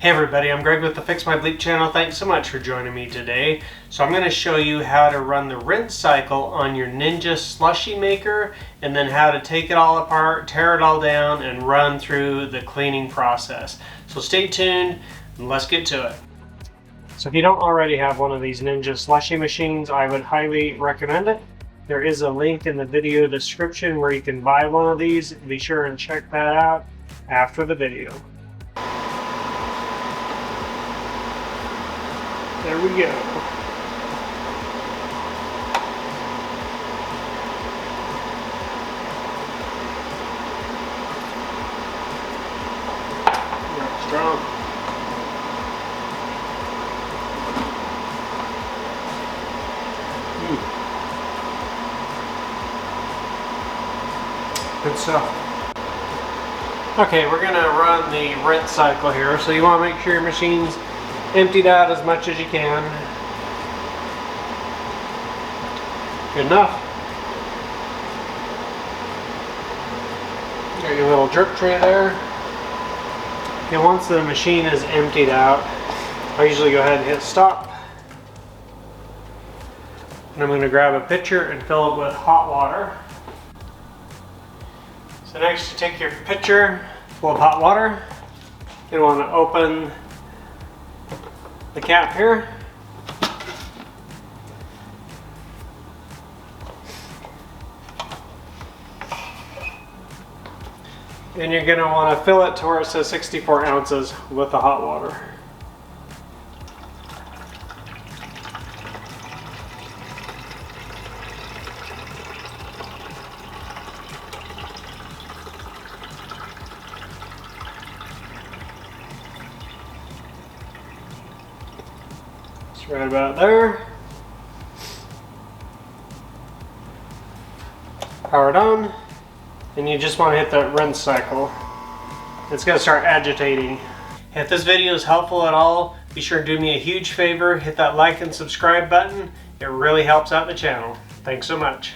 Hey everybody, I'm Greg with the Fix My Bleep channel. Thanks so much for joining me today. So I'm going to show you how to run the rinse cycle on your Ninja slushy maker, and then how to take it all apart, tear it all down, and run through the cleaning process. So stay tuned and let's get to it. So if you don't already have one of these Ninja slushy machines, I would highly recommend it. There is a link in the video description where you can buy one of these. Be sure and check that out after the video. There we go. Strong. Good stuff. Okay, we're going to run the rinse cycle here. So you want to make sure your machine's emptied out as much as you can. Good enough. Got your little drip tray there. And once the machine is emptied out, I usually go ahead and hit stop. And I'm going to grab a pitcher and fill it with hot water. So next, you take your pitcher full of hot water. You want to open the cap here. And you're going to want to fill it to where it says 64 ounces with the hot water. Right about there. Power it on, and you just want to hit that rinse cycle. It's going to start agitating. If this video is helpful at all, be sure to do me a huge favor, hit that like and subscribe button. It really helps out the channel. Thanks so much.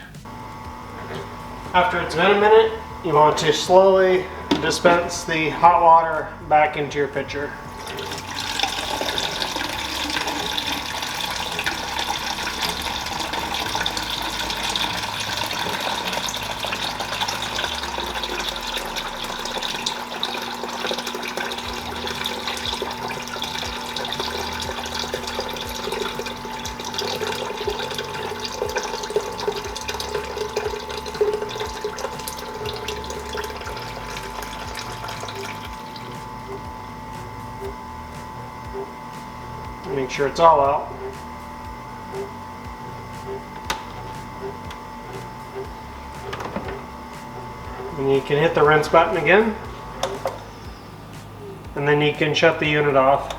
After it's been a minute, you want to slowly dispense the hot water back into your pitcher. Make sure it's all out. And you can hit the rinse button again, and then you can shut the unit off.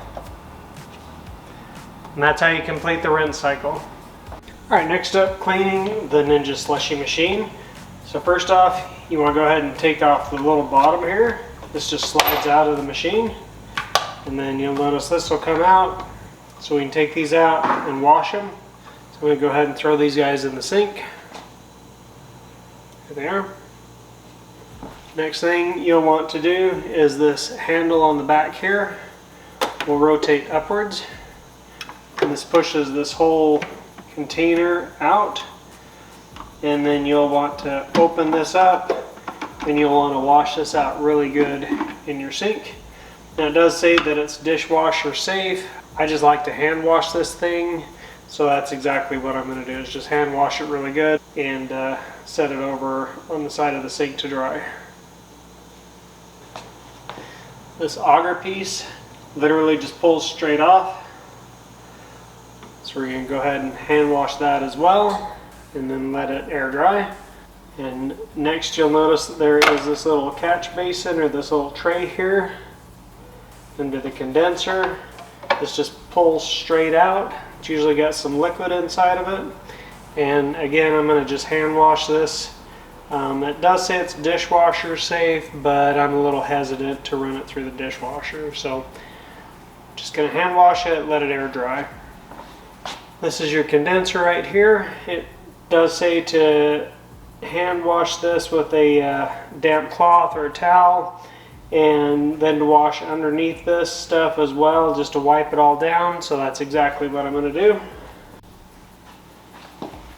And that's how you complete the rinse cycle. Alright, next up, cleaning the Ninja slushy machine. So first off, you want to go ahead and take off the little bottom here. This just slides out of the machine, and then you'll notice this will come out. So we can take these out and wash them. So I'm going to go ahead and throw these guys in the sink. There they are. Next thing you'll want to do is this handle on the back here will rotate upwards. And this pushes this whole container out. And then you'll want to open this up, and you'll want to wash this out really good in your sink. Now it does say that it's dishwasher safe. I just like to hand wash this thing, so that's exactly what I'm going to do, is just hand wash it really good and set it over on the side of the sink to dry. This auger piece literally just pulls straight off, so we're going to go ahead and hand wash that as well, and then let it air dry. And next you'll notice that there is this little catch basin, or this little tray here under the condenser. This just pulls straight out. It's usually got some liquid inside of it. And again, I'm going to just hand wash this. It does say it's dishwasher safe, but I'm a little hesitant to run it through the dishwasher. So just going to hand wash it, let it air dry. This is your condenser right here. It does say to hand wash this with a damp cloth or a towel, and then to wash underneath this stuff as well, just to wipe it all down. So that's exactly what I'm going to do.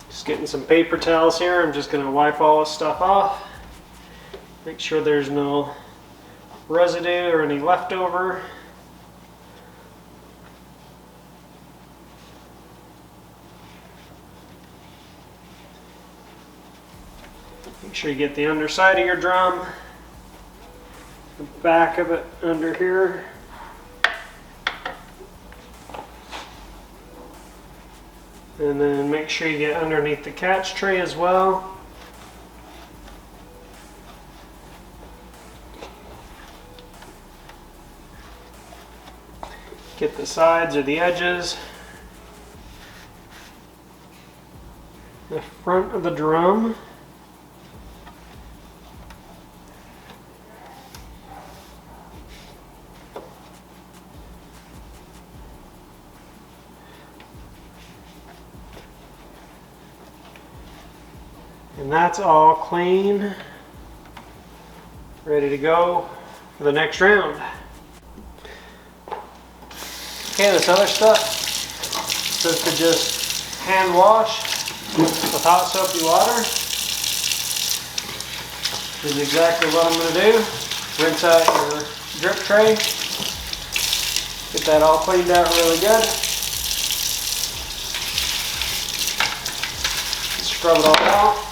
Just getting some paper towels here. I'm just going to wipe all this stuff off. Make sure there's no residue or any leftover. Make sure you get the underside of your drum, the back of it under here. And then make sure you get underneath the catch tray as well. Get the sides or the edges. The front of the drum. And that's all clean, ready to go for the next round. Okay, this other stuff says to just hand wash with hot soapy water. This is exactly what I'm going to do. Rinse out your drip tray. Get that all cleaned out really good. Scrub it all out.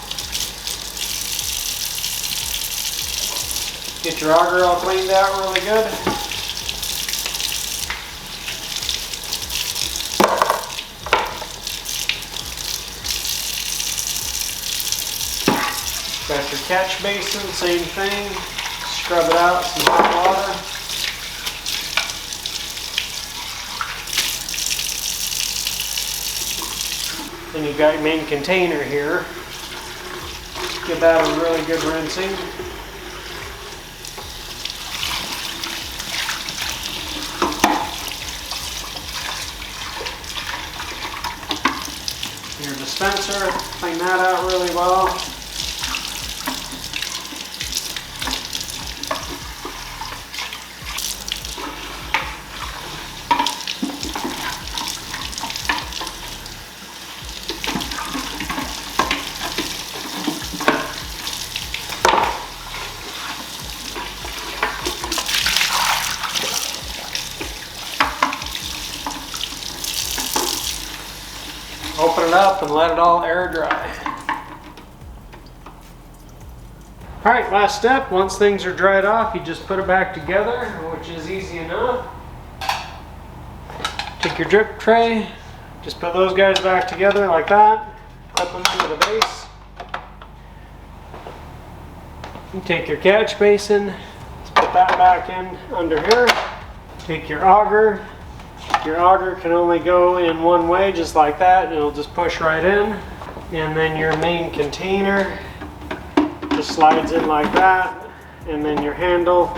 Get your auger all cleaned out really good. Got your catch basin, same thing. Scrub it out, some hot water. Then you've got your main container here. Give that a really good rinsing. Your dispenser, clean that out really well. Open it up and let it all air dry. Alright, last step. Once things are dried off, you just put it back together, which is easy enough. Take your drip tray, just put those guys back together like that. Clip them into the base. You take your catch basin, just put that back in under here. Take your auger. Your auger can only go in one way, just like that, and it'll just push right in. And then your main container just slides in like that, and then your handle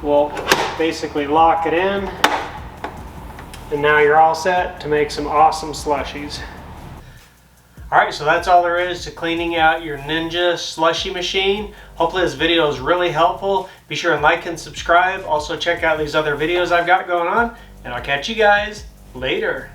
will basically lock it in. And now you're all set to make some awesome slushies. Alright, so that's all there is to cleaning out your Ninja slushie machine. Hopefully this video is really helpful. Be sure and like and subscribe. Also check out these other videos I've got going on. And I'll catch you guys later.